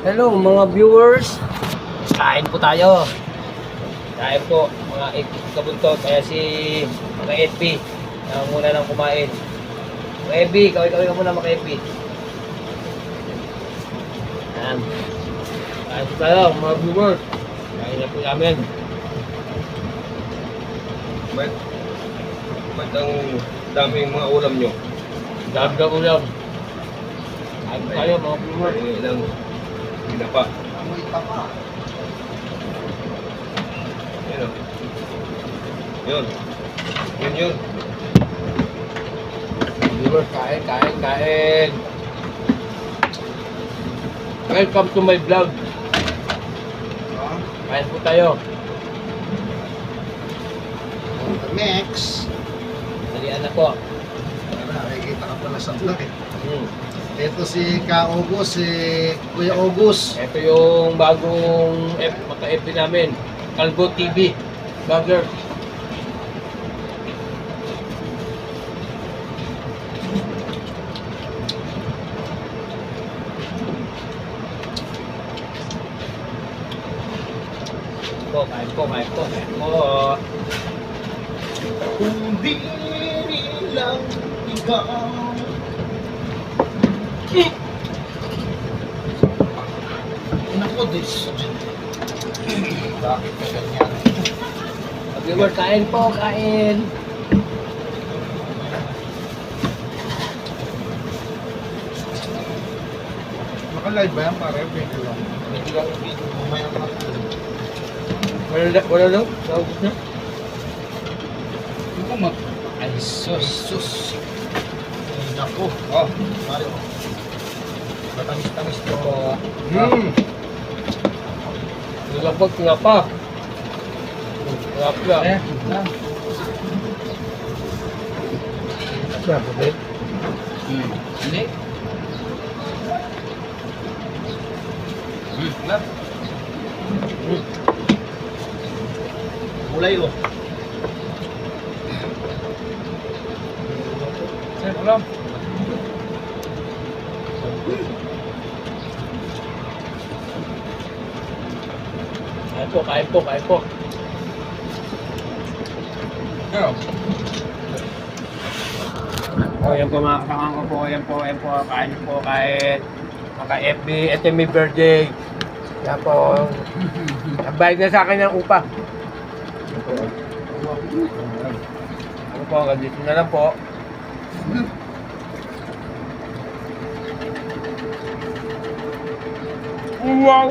Hello mga viewers. Kain po tayo. Kain po mga FP kabuntot. Kaya si mga FP na muna nang kumain. Mga FP, kaway-kaway ka muna mga FP. Ayan. Kain po tayo mga viewers. Kain na po namin. Ba't ang daming mga ulam nyo? Dami ka ulam. Kain po tayo mga viewers. Ilang ginapa. Amoy tapa. Yun o. Yun. Yun. Viewers, kain. Welcome to my vlog. Kain po tayo. Next. Talian na po. Nakikita ka pala sa vlog eh. Hmm. Ito si Ka August, si Kuya August. Ito yung bagong maka-FB namin. Calvo TV. Vlogger. Kain po. Kung di lang ikaw. Nako, this. Bakit ka ganyan? Viewer, kain po. Naka-live ba yan? Pare, video lang. Video lang yung video. Mamaya na natin. Wala daw? Naubos na? Hindi ko mag... Ay, sus. Ay, nako. Oh, Mario. Matamis-tamis to. Nilabag nga pa. Ngapla. Siapa ba? Hindi. Lap. Mulai lo. Saya belum. Kain po. Oh, yan po mga kasama ko po. Yan po. Kain po. Maka-FB. Ito yung may birthday. Yan po. Nagbayad na sa akin ng upa. Ano po, hanggang dito na lang po. Wow!